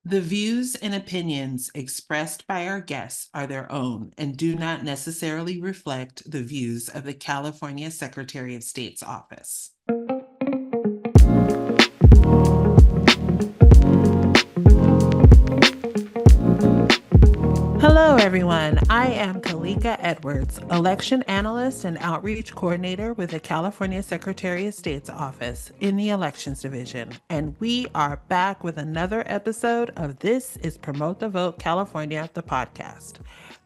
The views and opinions expressed by our guests are their own and do not necessarily reflect the views of the California Secretary of State's office. Hello, everyone. I am Kalika Edwards, election analyst and outreach coordinator with the California Secretary of State's office in the Elections Division. And we are back with another episode of This is Promote the Vote California, the podcast.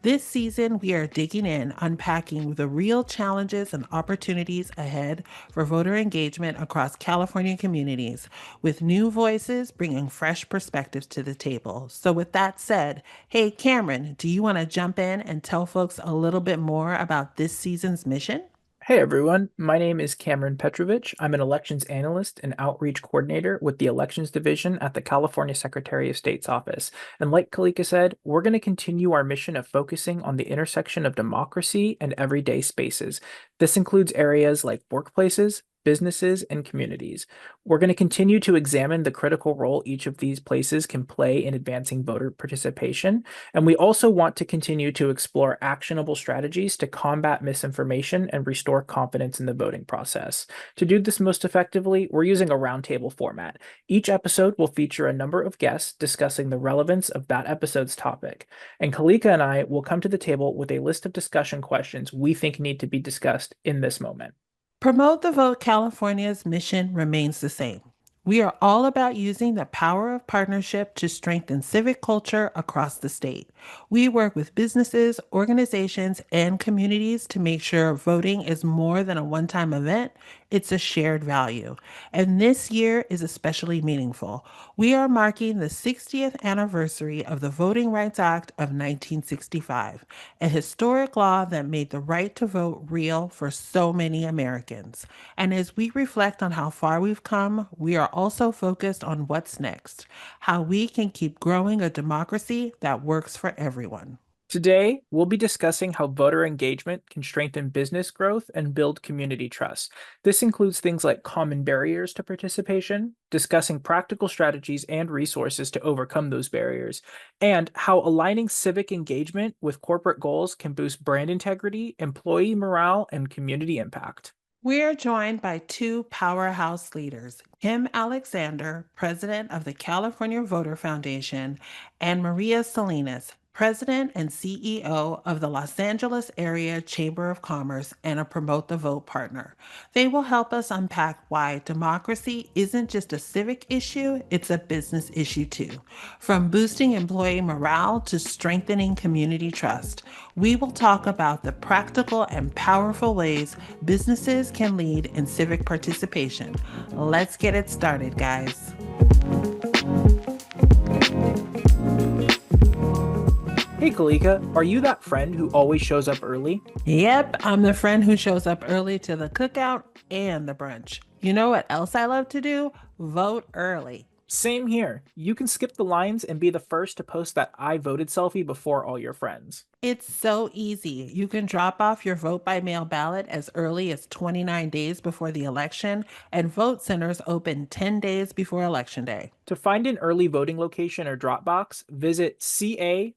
This season, we are digging in, unpacking the real challenges and opportunities ahead for voter engagement across California communities, with new voices bringing fresh perspectives to the table. So, with that said, hey, Cameron, do you want to jump in and tell folks a little bit more about this season's mission? Hey everyone, my name is Cameron Petrovich. I'm an elections analyst and outreach coordinator with the Elections Division at the California Secretary of State's office. And like Kalika said, we're going to continue our mission of focusing on the intersection of democracy and everyday spaces. This includes areas like workplaces, businesses, and communities. We're going to continue to examine the critical role each of these places can play in advancing voter participation. And we also want to continue to explore actionable strategies to combat misinformation and restore confidence in the voting process. To do this most effectively, we're using a roundtable format. Each episode will feature a number of guests discussing the relevance of that episode's topic. And Kalika and I will come to the table with a list of discussion questions we think need to be discussed in this moment. Promote the Vote California's mission remains the same. We are all about using the power of partnership to strengthen civic culture across the state. We work with businesses, organizations, and communities to make sure voting is more than a one time event, it's a shared value. And this year is especially meaningful. We are marking the 60th anniversary of the Voting Rights Act of 1965, a historic law that made the right to vote real for so many Americans. And as we reflect on how far we've come, we are also focused on what's next, how we can keep growing a democracy that works for everyone. Today, we'll be discussing how voter engagement can strengthen business growth and build community trust. This includes things like common barriers to participation, discussing practical strategies and resources to overcome those barriers, and how aligning civic engagement with corporate goals can boost brand integrity, employee morale, and community impact. We are joined by two powerhouse leaders, Kim Alexander, president of the California Voter Foundation, and Maria Salinas, president and CEO of the Los Angeles Area Chamber of Commerce and a Promote the Vote partner. They will help us unpack why democracy isn't just a civic issue, it's a business issue too. From boosting employee morale to strengthening community trust, we will talk about the practical and powerful ways businesses can lead in civic participation. Let's get it started, guys. Hey Kalika, are you that friend who always shows up early? Yep, I'm the friend who shows up early to the cookout and the brunch. You know what else I love to do? Vote early. Same here. You can skip the lines and be the first to post that I voted selfie before all your friends. It's so easy. You can drop off your vote by mail ballot as early as 29 days before the election, and vote centers open 10 days before Election Day. To find an early voting location or Dropbox, visit caearlyvoting.sos.ca.gov.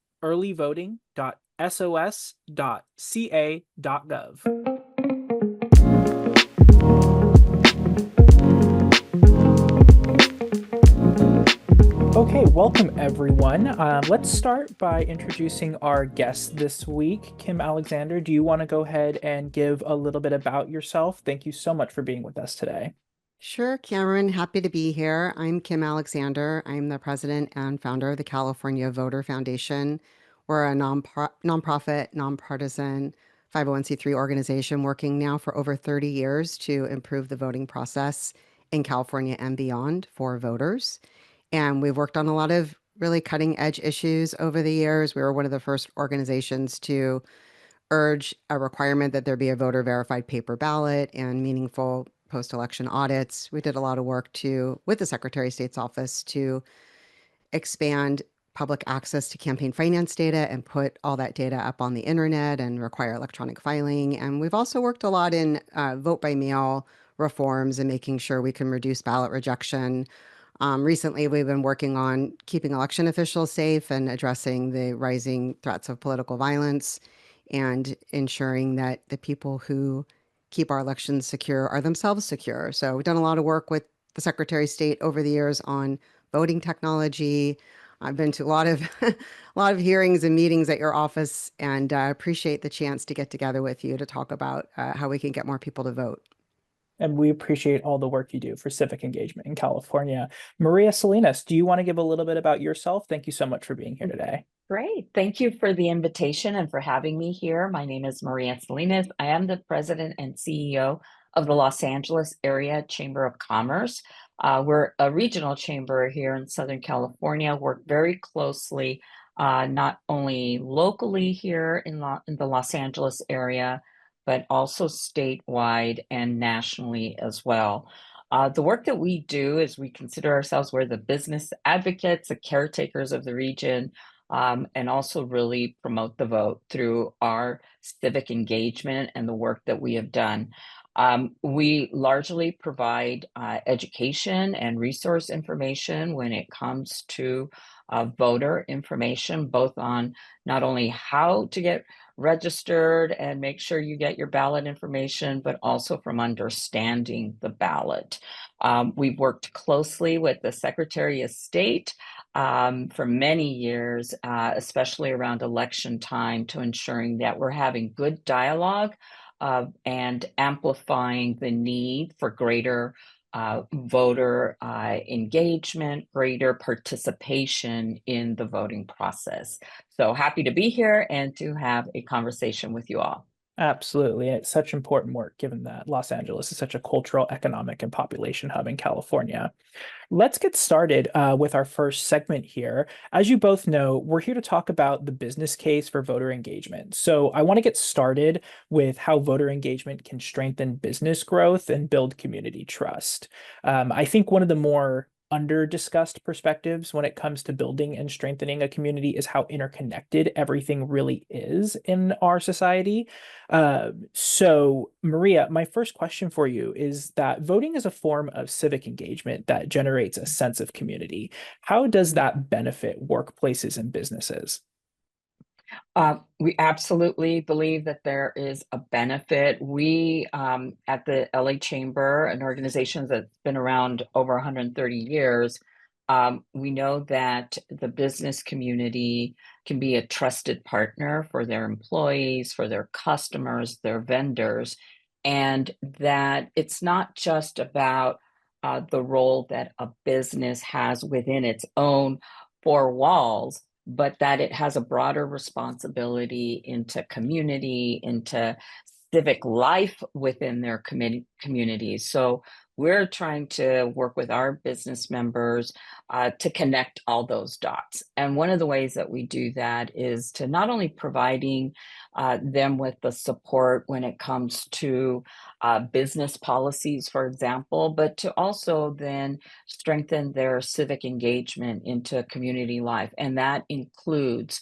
Okay, welcome everyone. Let's start by introducing our guest this week. Kim Alexander, do you want to go ahead and give a little bit about yourself? Thank you so much for being with us today. Sure, Cameron. Happy to be here. I'm Kim Alexander. I'm the president and founder of the California Voter Foundation. We're a nonprofit, nonpartisan 501c3 organization working now for over 30 years to improve the voting process in California and beyond for voters. And we've worked on a lot of really cutting edge issues over the years. We were one of the first organizations to urge a requirement that there be a voter verified paper ballot and meaningful post-election audits. We did a lot of work with the Secretary of State's office to expand public access to campaign finance data and put all that data up on the internet and require electronic filing. And we've also worked a lot in vote by mail reforms and making sure we can reduce ballot rejection Recently, we've been working on keeping election officials safe and addressing the rising threats of political violence and ensuring that the people who keep our elections secure are themselves secure. So we've done a lot of work with the Secretary of State over the years on voting technology. I've been to a lot of a lot of hearings and meetings at your office, and appreciate the chance to get together with you to talk about how we can get more people to vote. And we appreciate all the work you do for civic engagement in California. Maria Salinas, do you want to give a little bit about yourself? Thank you so much for being here today. Great. Thank you for the invitation and for having me here. My name is Maria Salinas. I am the president and CEO of the Los Angeles Area Chamber of Commerce. We're a regional chamber here in Southern California, work very closely, not only locally here in the Los Angeles area, but also statewide and nationally as well. The work that we do is we consider ourselves, we're the business advocates, the caretakers of the region, and also really promote the vote through our civic engagement and the work that we have done. We largely provide education and resource information when it comes to voter information, both on not only how to get registered and make sure you get your ballot information, but also from understanding the ballot. We've worked closely with the Secretary of State for many years, especially around election time, to ensuring that we're having good dialogue and amplifying the need for greater voter engagement, greater participation in the voting process. So happy to be here and to have a conversation with you all. Absolutely. It's such important work given that Los Angeles is such a cultural, economic, and population hub in California. Let's get started with our first segment here. As you both know, we're here to talk about the business case for voter engagement. So I want to get started with how voter engagement can strengthen business growth and build community trust. I think one of the more under-discussed perspectives when it comes to building and strengthening a community is how interconnected everything really is in our society. So, Maria, my first question for you is that voting is a form of civic engagement that generates a sense of community. How does that benefit workplaces and businesses? We absolutely believe that there is a benefit. We at the LA Chamber, an organization that's been around over 130 years, we know that the business community can be a trusted partner for their employees, for their customers, their vendors, and that it's not just about the role that a business has within its own four walls, but that it has a broader responsibility into community, into civic life within their communities. So we're trying to work with our business members to connect all those dots. And one of the ways that we do that is to not only providing them with the support when it comes to business policies, for example, but to also then strengthen their civic engagement into community life. And that includes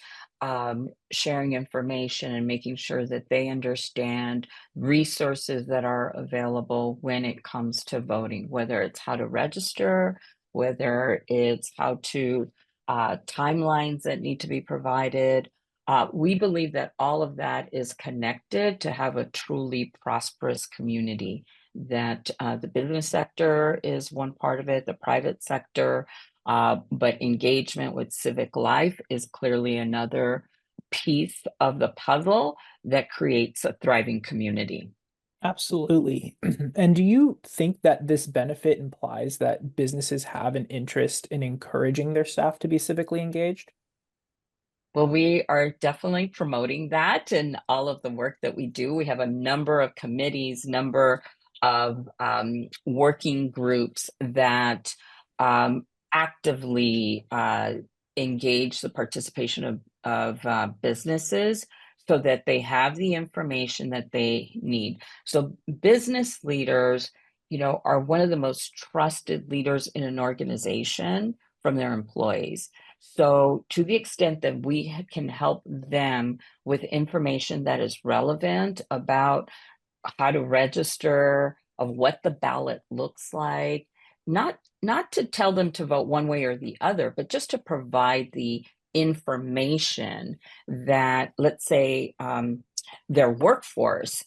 sharing information and making sure that they understand resources that are available when it comes to voting, whether it's how to register, whether it's how to timelines that need to be provided. We believe that all of that is connected to have a truly prosperous community, that the business sector is one part of it, the private sector, but engagement with civic life is clearly another piece of the puzzle that creates a thriving community. Absolutely. And do you think that this benefit implies that businesses have an interest in encouraging their staff to be civically engaged? Well, we are definitely promoting that in all of the work that we do. We have a number of committees, number of working groups that actively engage the participation of businesses so that they have the information that they need. So business leaders, are one of the most trusted leaders in an organization from their employees. So to the extent that we can help them with information that is relevant about how to register, of what the ballot looks like, not to tell them to vote one way or the other, but just to provide the information that, let's say, their workforce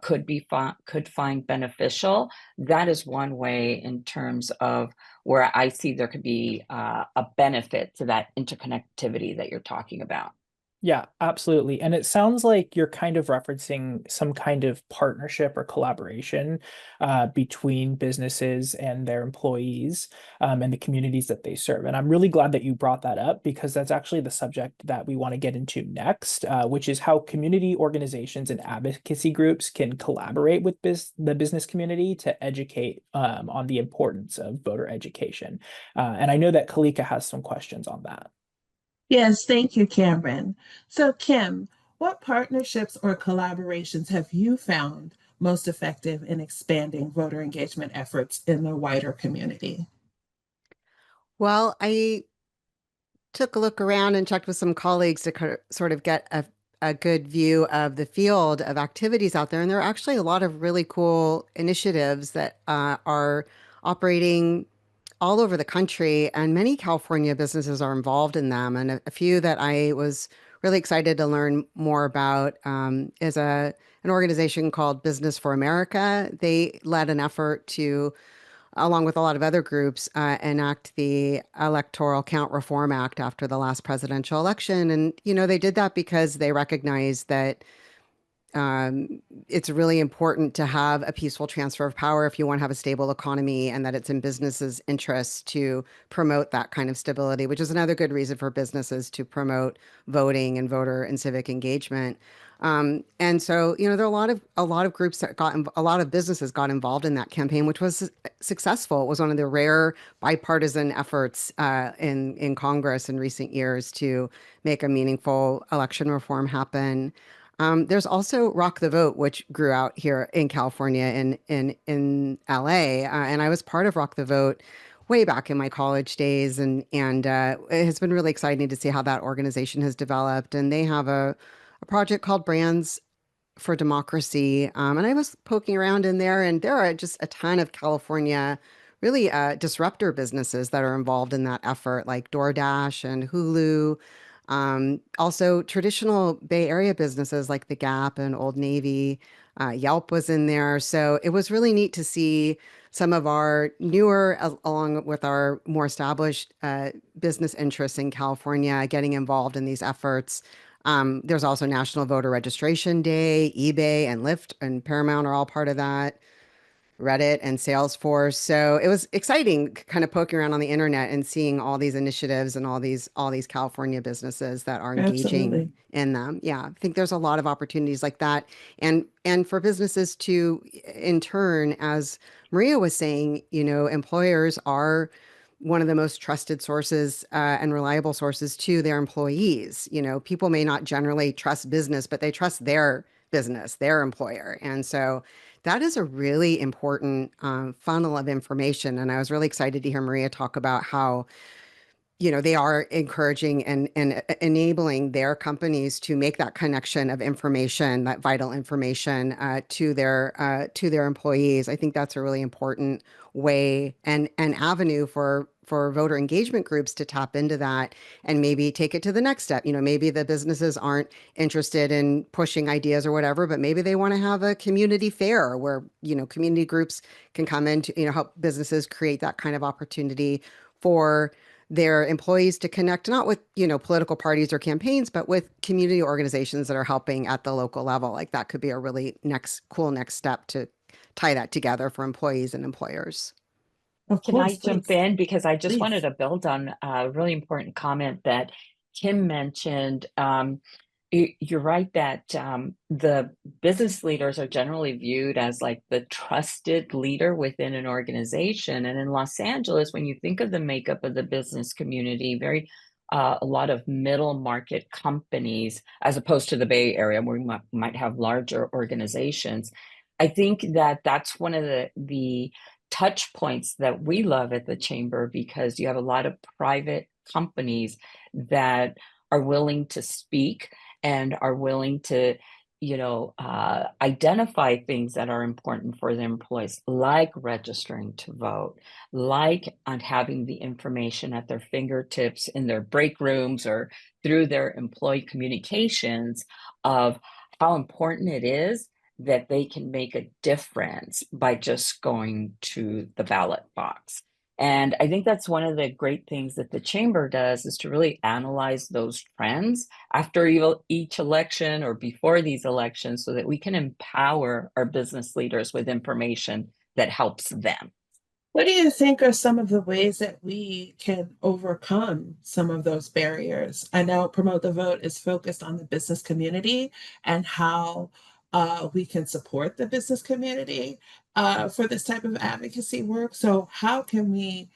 could find beneficial. That is one way in terms of where I see there could be a benefit to that interconnectivity that you're talking about. Yeah, absolutely. And it sounds like you're kind of referencing some kind of partnership or collaboration between businesses and their employees and the communities that they serve. And I'm really glad that you brought that up because that's actually the subject that we want to get into next, which is how community organizations and advocacy groups can collaborate with the business community to educate on the importance of voter education. And I know that Kalika has some questions on that. Yes, thank you, Cameron. So, Kim, what partnerships or collaborations have you found most effective in expanding voter engagement efforts in the wider community? Well, I took a look around and checked with some colleagues to sort of get a good view of the field of activities out there. And there are actually a lot of really cool initiatives that are operating all over the country, and many California businesses are involved in them. And a few that I was really excited to learn more about is an organization called Business for America. They led an effort to, along with a lot of other groups, enact the Electoral Count Reform Act after the last presidential election. And, they did that because they recognized that it's really important to have a peaceful transfer of power if you want to have a stable economy, and that it's in businesses' interests to promote that kind of stability, which is another good reason for businesses to promote voting and voter and civic engagement. And so, there are a lot of groups that a lot of businesses got involved in that campaign, which was successful. It was one of the rare bipartisan efforts in Congress in recent years to make a meaningful election reform happen. There's also Rock the Vote, which grew out here in California in LA, and I was part of Rock the Vote way back in my college days, and it has been really exciting to see how that organization has developed. And they have a project called Brands for Democracy, and I was poking around in there, and there are just a ton of California really disruptor businesses that are involved in that effort, like DoorDash and Hulu. Also, traditional Bay Area businesses like The Gap and Old Navy, Yelp was in there. So it was really neat to see some of our newer, along with our more established business interests in California, getting involved in these efforts. There's also National Voter Registration Day, eBay and Lyft and Paramount are all part of that. Reddit and Salesforce. So it was exciting kind of poking around on the internet and seeing all these initiatives and all these California businesses that are engaging Absolutely. in them. Yeah, I think there's a lot of opportunities like that. And for businesses to in turn, as Maria was saying, employers are one of the most trusted sources and reliable sources to their employees. People may not generally trust business, but they trust their business, their employer. And so that is a really important funnel of information. And I was really excited to hear Maria talk about how, they are encouraging and enabling their companies to make that connection of information, that vital information to their employees. I think that's a really important way and an avenue for voter engagement groups to tap into that and maybe take it to the next step. Maybe the businesses aren't interested in pushing ideas or whatever, but maybe they want to have a community fair where, community groups can come in to, help businesses create that kind of opportunity for their employees to connect not with, political parties or campaigns, but with community organizations that are helping at the local level. Like that could be a really cool next step to tie that together for employees and employers. Of Can I course, jump please. in? Because I just wanted Please. to build on a really important comment that Kim mentioned. You're right that the business leaders are generally viewed as like the trusted leader within an organization. And in Los Angeles, when you think of the makeup of the business community, a lot of middle market companies, as opposed to the Bay Area, where we might have larger organizations. I think that that's one of the touch points that we love at the chamber, because you have a lot of private companies that are willing to speak and are willing to identify things that are important for their employees, like registering to vote, like on having the information at their fingertips in their break rooms or through their employee communications of how important it is that they can make a difference by just going to the ballot box. And I think that's one of the great things that the chamber does is to really analyze those trends after each election or before these elections so that we can empower our business leaders with information that helps them. What do you think are some of the ways that we can overcome some of those barriers? I know Promote the Vote is focused on the business community and how we can support the business community for this type of advocacy work. So, how can we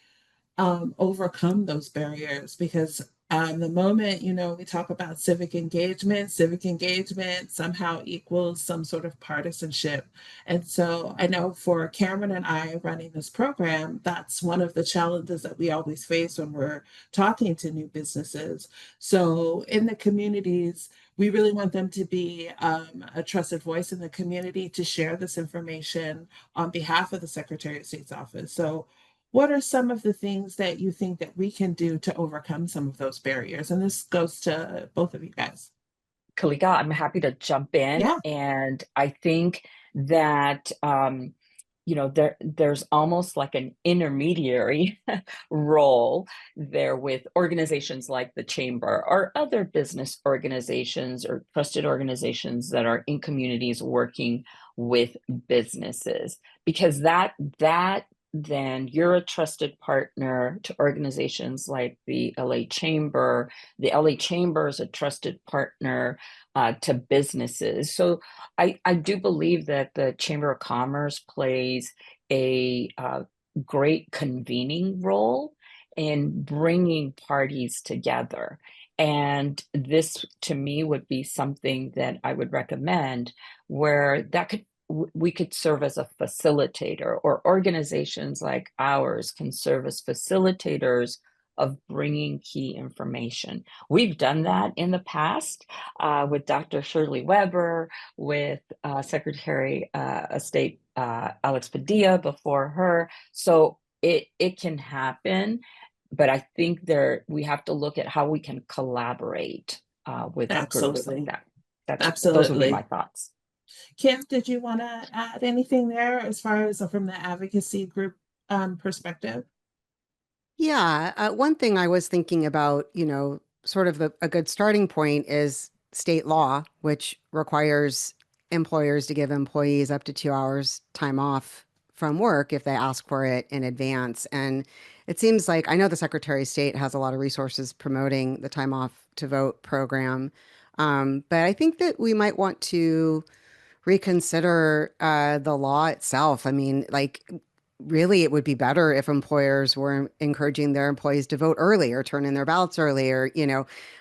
overcome those barriers? Because the moment, we talk about civic engagement somehow equals some sort of partisanship. And so I know for Cameron and I running this program, that's one of the challenges that we always face when we're talking to new businesses. So in the communities, we really want them to be a trusted voice in the community to share this information on behalf of the Secretary of State's office. So what are some of the things that you think that we can do to overcome some of those barriers? And this goes to both of you guys. Kalika, I'm happy to jump in. Yeah, And I think that there's almost like an intermediary role there with organizations like the chamber or other business organizations or trusted organizations that are in communities working with businesses, because that then you're a trusted partner to organizations like the LA Chamber. The LA Chamber is a trusted partner to businesses. So I do believe that the Chamber of Commerce plays a great convening role in bringing parties together. And this, to me, would be something that I would recommend where we could serve as a facilitator, or organizations like ours can serve as facilitators of bringing key information. We've done that in the past with Dr. Shirley Weber, with Secretary of State Alex Padilla before her. So it can happen, but I think we have to look at how we can collaborate with groups like absolutely. that. Those would be my Absolutely. thoughts. Kim, did you want to add anything there as far as from the advocacy group perspective? Yeah, one thing I was thinking about, sort of a good starting point is state law, which requires employers to give employees up to 2 hours time off from work if they ask for it in advance. And it seems like I know the Secretary of State has a lot of resources promoting the time off to vote program. But I think that we might want to reconsider the law itself. I mean, like, really, it would be better if employers were encouraging their employees to vote early or turn in their ballots early, or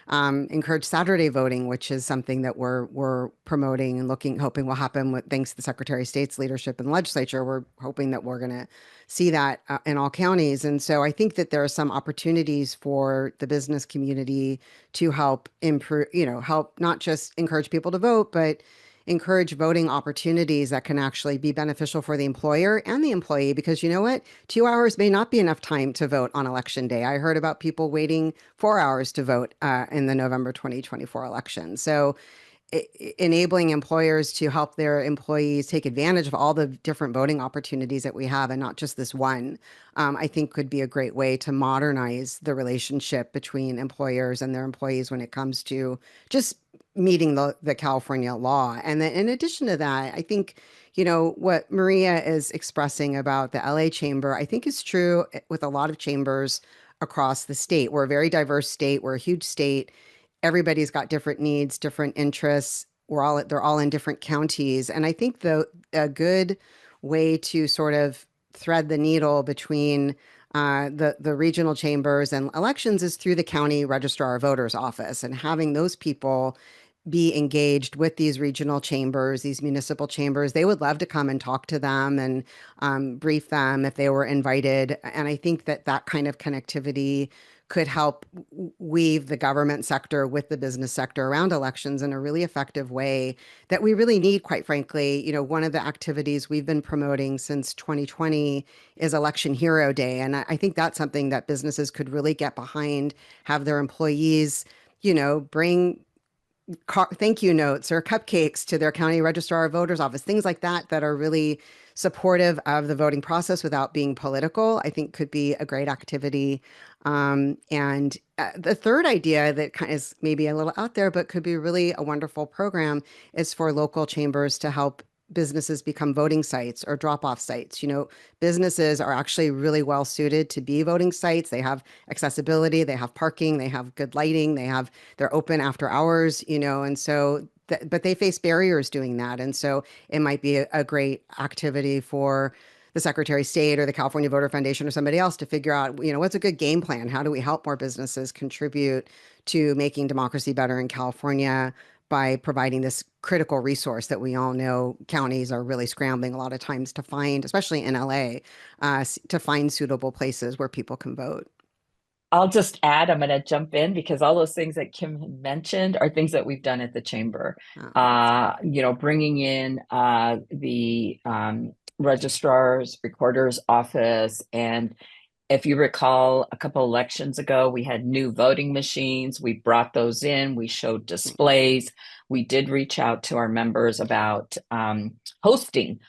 encourage Saturday voting, which is something that we're promoting and hoping will happen with thanks to the Secretary of State's leadership in the legislature. We're hoping that we're going to see that in all counties, and so I think that there are some opportunities for the business community to help improve, help not just encourage people to vote, but encourage voting opportunities that can actually be beneficial for the employer and the employee, because you know what? 2 hours may not be enough time to vote on election day. I heard about people waiting 4 hours to vote in the November 2024 election. So enabling employers to help their employees take advantage of all the different voting opportunities that we have and not just this one, I think could be a great way to modernize the relationship between employers and their employees when it comes to just meeting the California law. And then in addition to that, I think, what Maria is expressing about the LA Chamber, I think is true with a lot of chambers across the state. We're a very diverse state. We're a huge state. Everybody's got different needs, different interests. They're all in different counties. And I think a good way to sort of thread the needle between the regional chambers and elections is through the county registrar of voters office, and having those people be engaged with these regional chambers, these municipal chambers. They would love to come and talk to them and brief them if they were invited. And I think that kind of connectivity could help weave the government sector with the business sector around elections in a really effective way that we really need, quite frankly. One of the activities we've been promoting since 2020 is Election Hero Day. And I think that's something that businesses could really get behind, have their employees, bring thank you notes or cupcakes to their county registrar of voters office, things like that that are really supportive of the voting process without being political, I think could be a great activity. And the third idea that kind of is maybe a little out there, but could be really a wonderful program is for local chambers to help businesses become voting sites or drop-off sites. Businesses are actually really well suited to be voting sites. They have accessibility, they have parking, they have good lighting, they're open after hours, and so but they face barriers doing that. And so it might be a great activity for the Secretary of State or the California Voter Foundation or somebody else to figure out, what's a good game plan? How do we help more businesses contribute to making democracy better in California by providing this critical resource that we all know counties are really scrambling a lot of times to find, especially in LA, to find suitable places where people can vote. I'll just add, I'm going to jump in because all those things that Kim had mentioned are things that we've done at the chamber. Bringing in the registrar's recorder's office. And if you recall, a couple elections ago, we had new voting machines. We brought those in. We showed displays. We did reach out to our members about hosting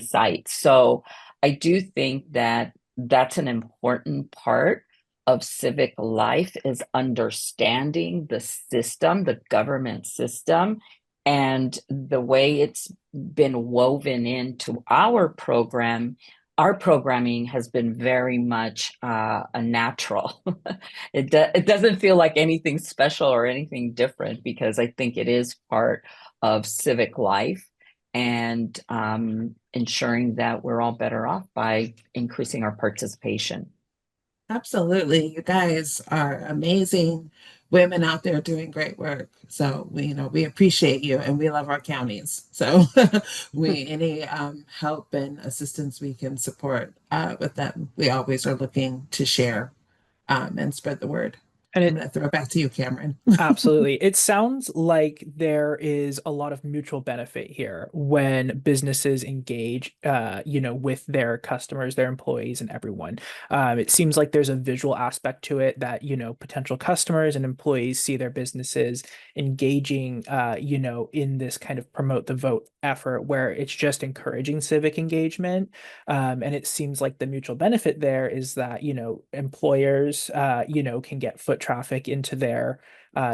sites. So I do think that that's an important part of civic life, is understanding the system, the government system, and the way it's been woven into our program. Our programming has been very much a natural. It doesn't feel like anything special or anything different, because I think it is part of civic life, and ensuring that we're all better off by increasing our participation. Absolutely. You guys are amazing women out there doing great work. So we appreciate you and we love our counties. So we any help and assistance we can support with them, we always are looking to share and spread the word. And I'm going to throw it back to you, Cameron. Absolutely. It sounds like there is a lot of mutual benefit here when businesses engage, with their customers, their employees, and everyone. It seems like there's a visual aspect to it that, potential customers and employees see their businesses engaging, in this kind of promote the vote effort where it's just encouraging civic engagement. And it seems like the mutual benefit there is that, employers, can get foot traffic into their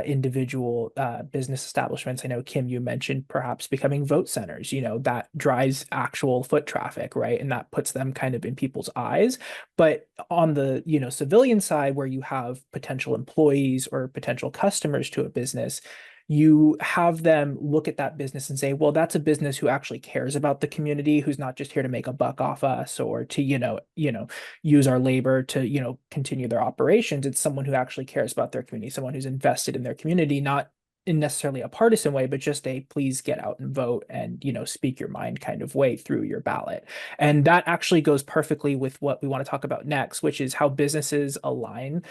individual business establishments. I know, Kim, you mentioned perhaps becoming vote centers, that drives actual foot traffic, right? And that puts them kind of in people's eyes. But on the, civilian side, where you have potential employees or potential customers to a business, you have them look at that business and say, well, that's a business who actually cares about the community, who's not just here to make a buck off us or to, use our labor to, continue their operations. It's someone who actually cares about their community, someone who's invested in their community, not in necessarily a partisan way, but just a please get out and vote and, speak your mind kind of way through your ballot. And that actually goes perfectly with what we want to talk about next, which is how businesses align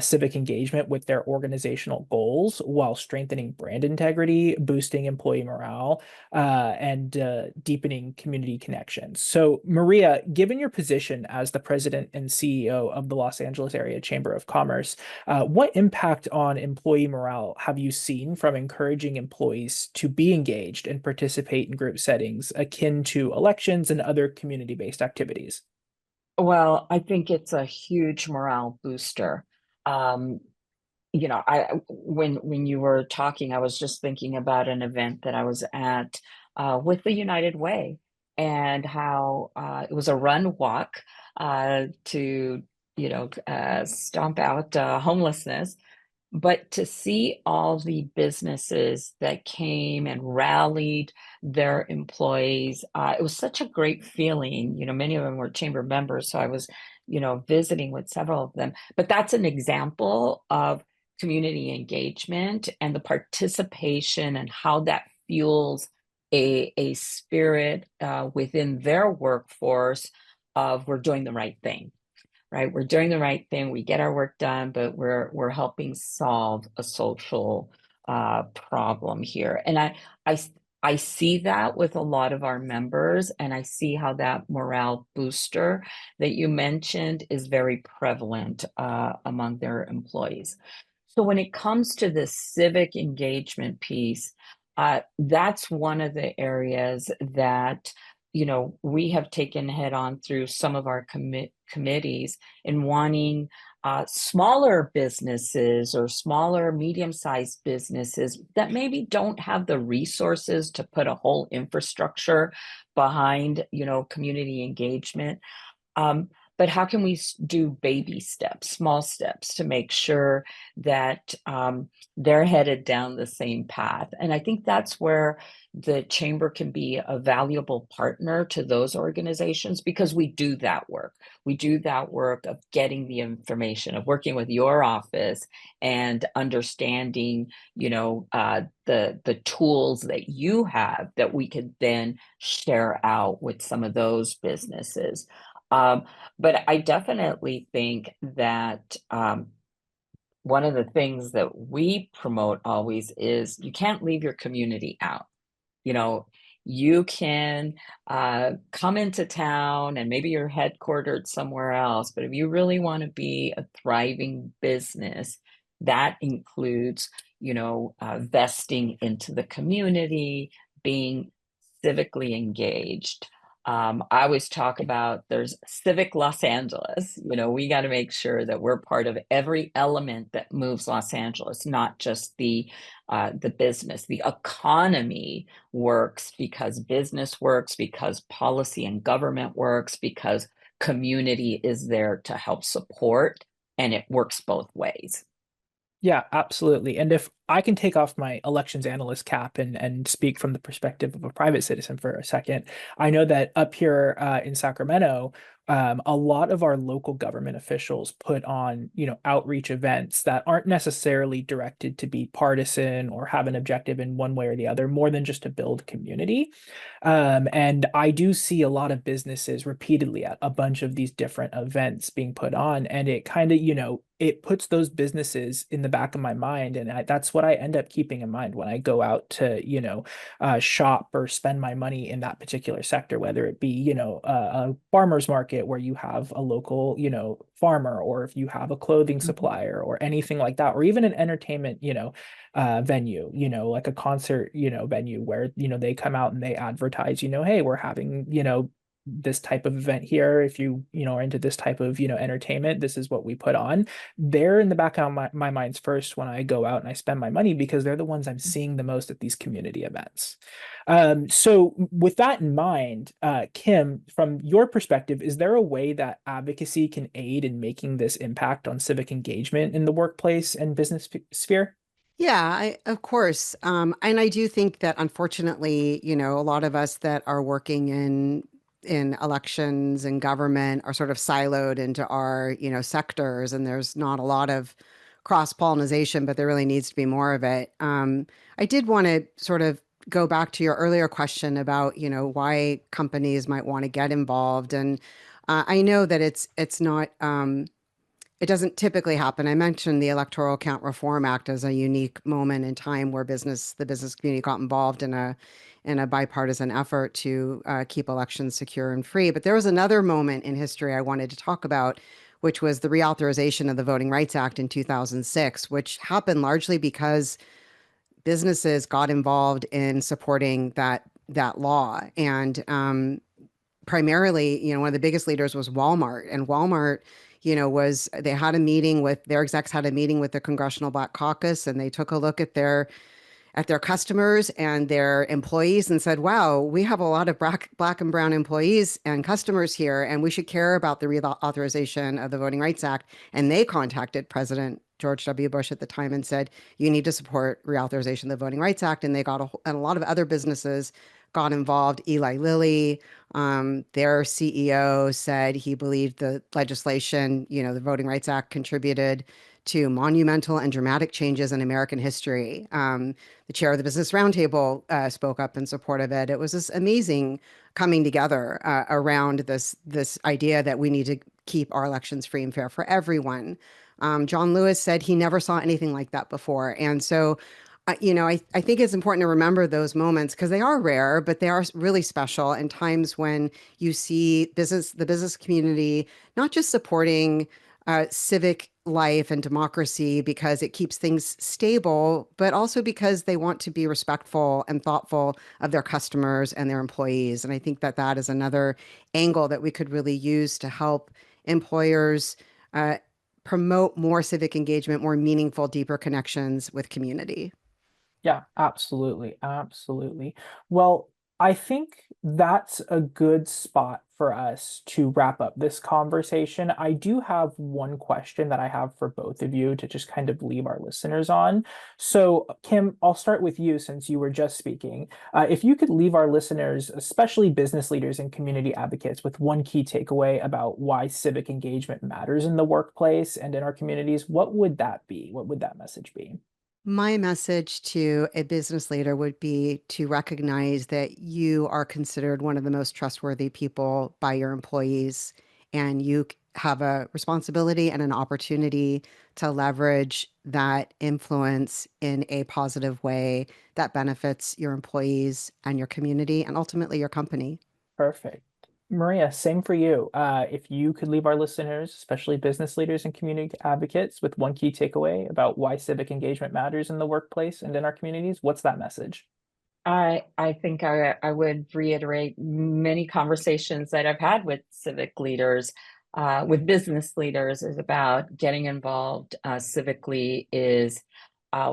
civic engagement with their organizational goals while strengthening brand integrity, boosting employee morale, and deepening community connections. So, Maria, given your position as the president and CEO of the Los Angeles Area Chamber of Commerce, what impact on employee morale have you seen from encouraging employees to be engaged and participate in group settings akin to elections and other community-based activities? Well, I think it's a huge morale booster. Um, when you were talking, I was just thinking about an event that I was at with the United Way, and how it was a run walk to stomp out homelessness. But to see all the businesses that came and rallied their employees, it was such a great feeling. Many of them were chamber members, so I was, visiting with several of them. But that's an example of community engagement and the participation, and how that fuels a spirit within their workforce of we're doing the right thing. right? We're doing the right thing, we get our work done, but we're helping solve a social problem here. And I I see that with a lot of our members, and I see how that morale booster that you mentioned is very prevalent among their employees. So when it comes to the civic engagement piece, that's one of the areas that, we have taken head on through some of our committees in wanting smaller businesses or smaller medium-sized businesses that maybe don't have the resources to put a whole infrastructure behind, community engagement. Um, but how can we do baby steps, small steps to make sure that they're headed down the same path? And I think that's where the chamber can be a valuable partner to those organizations, because we do that work. We do that work of getting the information, of working with your office and understanding, the tools that you have that we could then share out with some of those businesses. Um, but I definitely think that one of the things that we promote always is you can't leave your community out. You know, you can come into town and maybe you're headquartered somewhere else, but if you really want to be a thriving business, that includes, vesting into the community, being civically engaged. I always talk about there's civic Los Angeles. We got to make sure that we're part of every element that moves Los Angeles, not just the business. The economy works because business works, because policy and government works, because community is there to help support, and it works both ways. Yeah, absolutely. And if I can take off my elections analyst cap and speak from the perspective of a private citizen for a second, I know that up here in Sacramento, a lot of our local government officials put on, outreach events that aren't necessarily directed to be partisan or have an objective in one way or the other, more than just to build community. And I do see a lot of businesses repeatedly at a bunch of these different events being put on, and it kind of, it puts those businesses in the back of my mind, and that's what I end up keeping in mind when I go out to, shop or spend my money in that particular sector, whether it be, a farmer's market where you have a local, farmer, or if you have a clothing supplier or anything like that, or even an entertainment, venue, like a concert, venue where, they come out and they advertise, hey, we're having, this type of event here. If you, are into this type of, entertainment, this is what we put on. They're in the back of my minds first when I go out and I spend my money, because they're the ones I'm seeing the most at these community events. So with that in mind, Kim, from your perspective, is there a way that advocacy can aid in making this impact on civic engagement in the workplace and business sphere? Yeah, of course. And I do think that unfortunately, a lot of us that are working in elections and government are sort of siloed into our, sectors, and there's not a lot of cross-pollination, but there really needs to be more of it. I did want to sort of go back to your earlier question about, why companies might want to get involved. And I know that it's not it doesn't typically happen. I mentioned the Electoral Count Reform Act as a unique moment in time where the business community got involved in a bipartisan effort to keep elections secure and free. But there was another moment in history I wanted to talk about, which was the reauthorization of the Voting Rights Act in 2006, which happened largely because businesses got involved in supporting that law. And primarily, one of the biggest leaders was Walmart, and Walmart, they had a meeting with their execs, had a meeting with the Congressional Black Caucus, and they took a look at their customers and their employees and said, wow, we have a lot of black and brown employees and customers here, and we should care about the reauthorization of the Voting Rights Act. And they contacted President George W. Bush at the time and said, you need to support reauthorization of the Voting Rights Act. And and a lot of other businesses got involved. Eli Lilly, their CEO, said he believed the legislation, the Voting Rights Act, contributed to monumental and dramatic changes in American history. The chair of the Business Roundtable spoke up in support of it. It was this amazing coming together around this idea that we need to keep our elections free and fair for everyone. John Lewis said he never saw anything like that before. And so, I think it's important to remember those moments because they are rare, but they are really special, and times when you see the business community, not just supporting civic life and democracy because it keeps things stable, but also because they want to be respectful and thoughtful of their customers and their employees. And I think that that is another angle that we could really use to help employers uh, promote more civic engagement, more meaningful, deeper connections with community. Yeah, absolutely. Absolutely. Well, I think that's a good spot for us to wrap up this conversation. I do have one question that I have for both of you to just kind of leave our listeners on. So, Kim, I'll start with you since you were just speaking. If you could leave our listeners, especially business leaders and community advocates, with one key takeaway about why civic engagement matters in the workplace and in our communities, what would that be? What would that message be? My message to a business leader would be to recognize that you are considered one of the most trustworthy people by your employees, and you have a responsibility and an opportunity to leverage that influence in a positive way that benefits your employees and your community and ultimately your company. Perfect. Maria, same for you. If you could leave our listeners, especially business leaders and community advocates, with one key takeaway about why civic engagement matters in the workplace and in our communities, what's that message? I think I would reiterate many conversations that I've had with civic leaders, with business leaders, is about getting involved civically is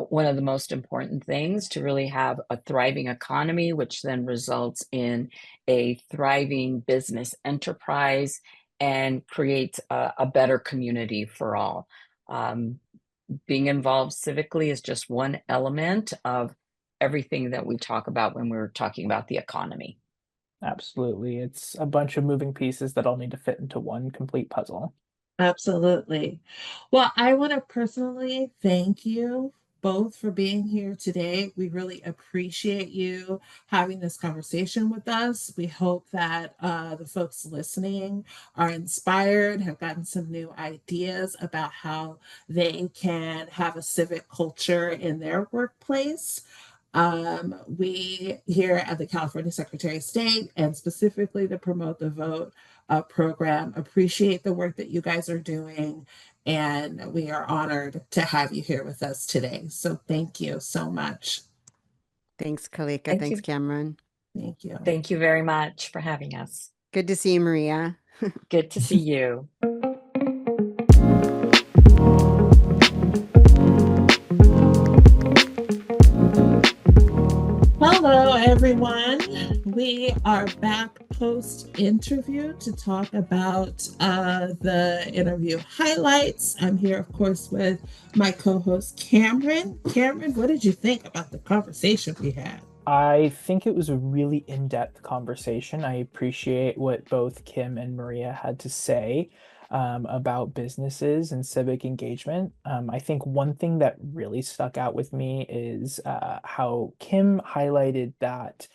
one of the most important things to really have a thriving economy, which then results in a thriving business enterprise and creates a better community for all. Um, Being involved civically is just one element of everything that we talk about when we're talking about the economy. Absolutely. It's a bunch of moving pieces that all need to fit into one complete puzzle. Absolutely. Well, I want to personally thank you both for being here today. We really appreciate you having this conversation with us. We hope that the folks listening are inspired, have gotten some new ideas about how they can have a civic culture in their workplace. We here at the California Secretary of State, and specifically to promote the vote program, appreciate the work that you guys are doing. And we are honored to have you here with us today. So thank you so much. Thanks, Kalika. Thank Thanks, you. Cameron. Thank you. Thank you very much for having us. Good to see you, Maria. Good to see you. Hello, everyone. We are back post interview to talk about the interview highlights. I'm here, of course, with my co host, Cameron. Cameron, what did you think about the conversation we had? I think it was a really in-depth conversation. I appreciate what both Kim and Maria had to say about businesses and civic engagement. I think one thing that really stuck out with me is how Kim highlighted that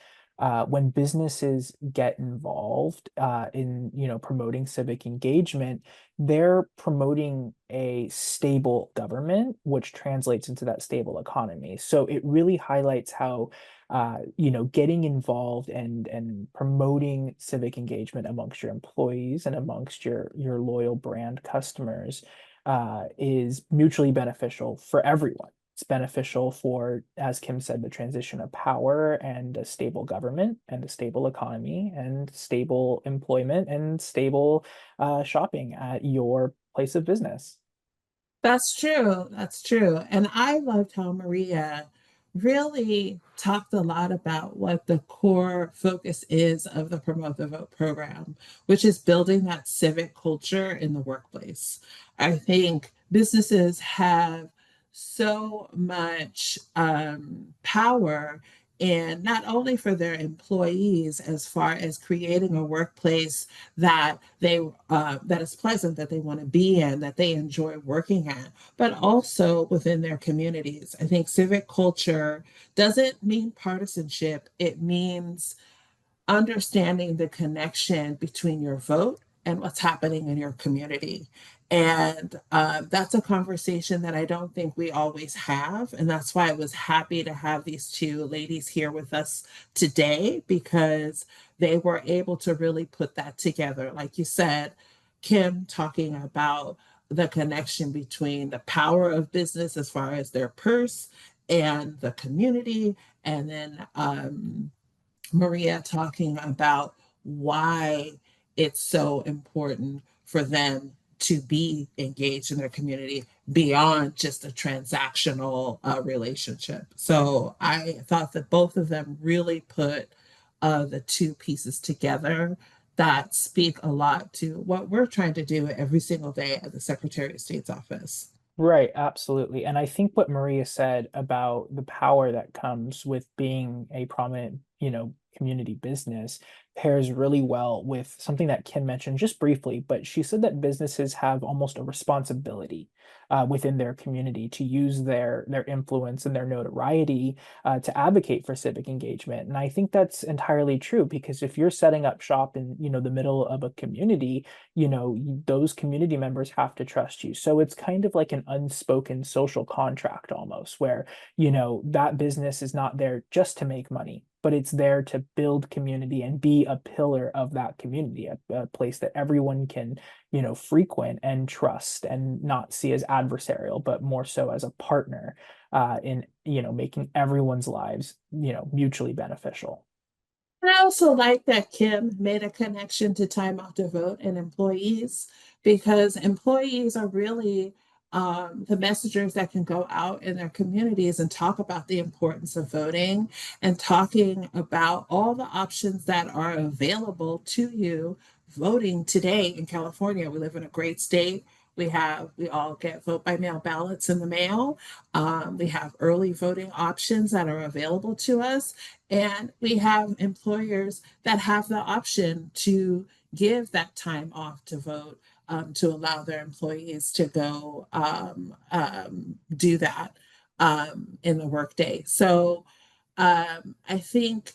when businesses get involved in, promoting civic engagement, they're promoting a stable government, which translates into that stable economy. So it really highlights how getting involved and promoting civic engagement amongst your employees and amongst your loyal brand customers is mutually beneficial for everyone. It's beneficial for, as Kim said, the transition of power and a stable government and a stable economy and stable employment and stable shopping at your place of business. That's true. That's true. And I loved how Maria really talked a lot about what the core focus is of the Promote the Vote program, which is building that civic culture in the workplace. I think businesses have so much power, and not only for their employees as far as creating a workplace that is pleasant, that they want to be in, that they enjoy working at, but also within their communities. I think civic culture doesn't mean partisanship. It means understanding the connection between your vote and what's happening in your community. And that's a conversation that I don't think we always have. And that's why I was happy to have these two ladies here with us today, because they were able to really put that together. Like you said, Kim talking about the connection between the power of business as far as their purse and the community, and then Maria talking about why it's so important for them to be engaged in their community beyond just a transactional relationship. So I thought that both of them really put the two pieces together that speak a lot to what we're trying to do every single day at the Secretary of State's office. Right, absolutely. And I think what Maria said about the power that comes with being a prominent, community business pairs really well with something that Kim mentioned just briefly, but she said that businesses have almost a responsibility within their community to use their influence and their notoriety to advocate for civic engagement. And I think that's entirely true because if you're setting up shop in, the middle of a community, those community members have to trust you. So it's kind of like an unspoken social contract almost, where, that business is not there just to make money, but it's there to build community and be a pillar of that community, a place that everyone can, frequent and trust and not see as adversarial, but more so as a partner in, making everyone's lives, mutually beneficial. I also like that Kim made a connection to time out to vote and employees, because employees are really the messengers that can go out in their communities and talk about the importance of voting and talking about all the options that are available to you voting today in California. We live in a great state. We all get vote by mail ballots in the mail. We have early voting options that are available to us, and we have employers that have the option to give that time off to vote, to allow their employees to go do that in the workday. So I think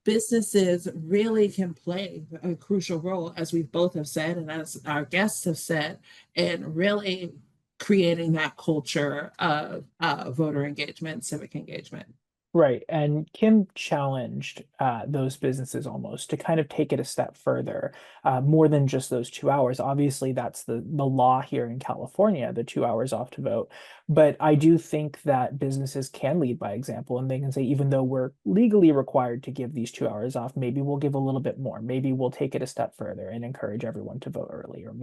businesses really can play a crucial role, as we both have said, and as our guests have said, in really creating that culture of voter engagement, civic engagement. Right. And Kim challenged those businesses almost to kind of take it a step further, more than just those 2 hours. Obviously, that's the law here in California, the 2 hours off to vote. But I do think that businesses can lead by example and they can say, even though we're legally required to give these 2 hours off, maybe we'll give a little bit more. Maybe we'll take it a step further and encourage everyone to vote early or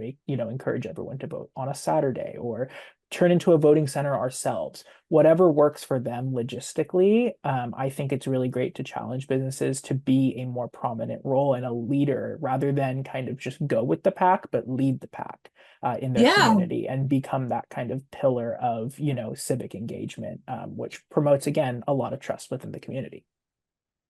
encourage everyone to vote on a Saturday or turn into a voting center ourselves, whatever works for them logistically. I think it's really great to challenge businesses to be a more prominent role and a leader rather than kind of just go with the pack, but lead the pack in their Yeah, community and become that kind of pillar of, civic engagement, which promotes, again, a lot of trust within the community.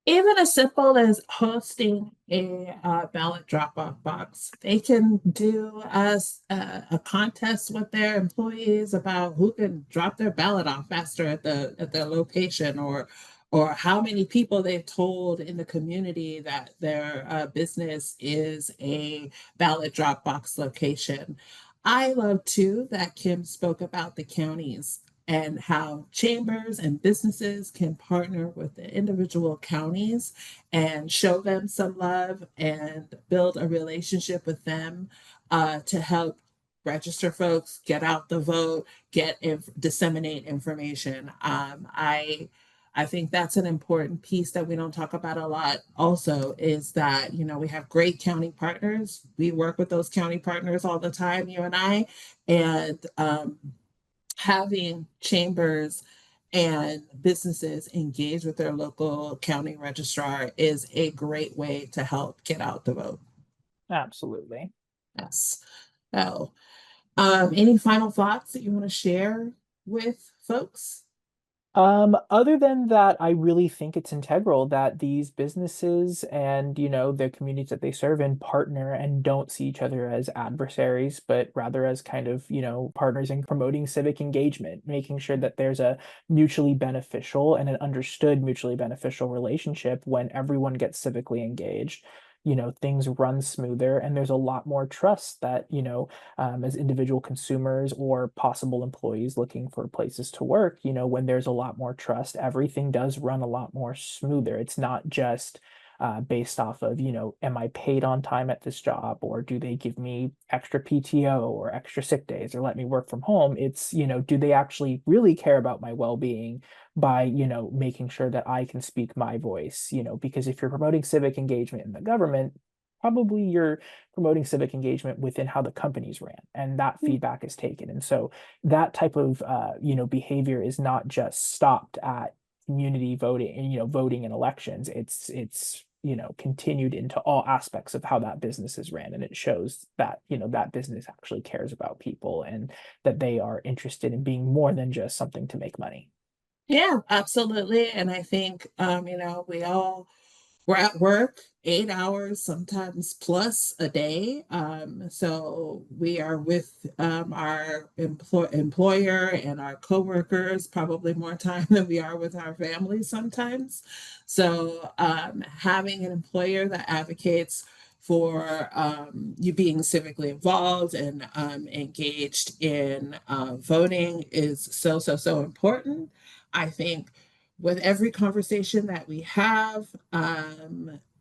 even as simple as hosting a ballot drop-off box. They can do a contest with their employees about who can drop their ballot off faster at their location, or how many people they've told in the community that their business is a ballot drop box location. I love too that Kim spoke about the counties and how chambers and businesses can partner with the individual counties and show them some love and build a relationship with them to help register folks, get out the vote, disseminate information. I think that's an important piece that we don't talk about a lot. Also, is that we have great county partners. We work with those county partners all the time, you and I, and having chambers and businesses engage with their local county registrar is a great way to help get out the vote. Absolutely. Yes. So, any final thoughts that you want to share with folks? Other than that, I really think it's integral that these businesses and, the communities that they serve in partner and don't see each other as adversaries, but rather as kind of, partners in promoting civic engagement, making sure that there's a mutually beneficial and an understood mutually beneficial relationship when everyone gets civically engaged. things run smoother, and there's a lot more trust that, as individual consumers or possible employees looking for places to work, when there's a lot more trust, everything does run a lot more smoother. It's not just based off of, am I paid on time at this job, or do they give me extra PTO or extra sick days or let me work from home? It's, do they actually really care about my well-being by, making sure that I can speak my voice, because if you're promoting civic engagement in the government, probably you're promoting civic engagement within how the companies ran, and that feedback is taken. And so that type of, behavior is not just stopped at community voting and, voting in elections. It's continued into all aspects of how that business is ran, and it shows that that business actually cares about people and that they are interested in being more than just something to make money. Yeah, absolutely. And I think, we're at work 8 hours, sometimes plus a day. So we are with our employer and our coworkers probably more time than we are with our families sometimes. So having an employer that advocates for you being civically involved and engaged in voting is so important. I think with every conversation that we have,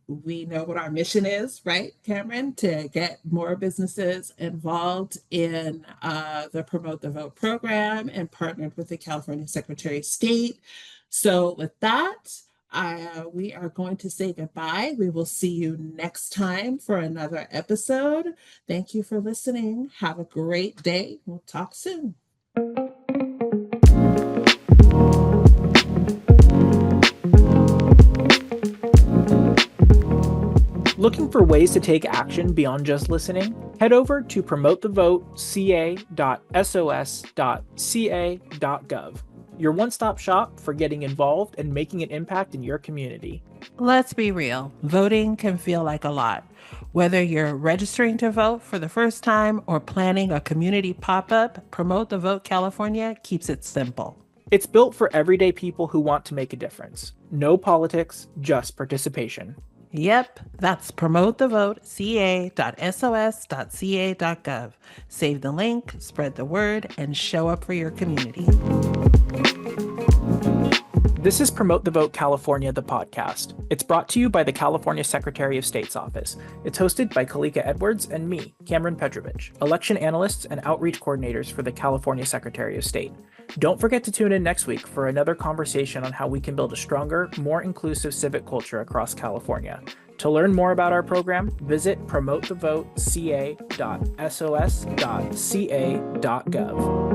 we know what our mission is, right, Cameron? To get more businesses involved in the Promote the Vote program and partnered with the California Secretary of State. So, with that, we are going to say goodbye. We will see you next time for another episode. Thank you for listening. Have a great day. We'll talk soon. Looking for ways to take action beyond just listening? Head over to promotethevoteca.sos.ca.gov, your one-stop shop for getting involved and making an impact in your community. Let's be real. Voting can feel like a lot. Whether you're registering to vote for the first time or planning a community pop-up, Promote the Vote California keeps it simple. It's built for everyday people who want to make a difference. No politics, just participation. Yep, that's promotethevoteca.sos.ca.gov. Save the link, spread the word, and show up for your community. This is Promote the Vote California, the podcast. It's brought to you by the California Secretary of State's office. It's hosted by Kalika Edwards and me, Cameron Petrovich, election analysts and outreach coordinators for the California Secretary of State. Don't forget to tune in next week for another conversation on how we can build a stronger, more inclusive civic culture across California. To learn more about our program, visit promotethevoteca.sos.ca.gov.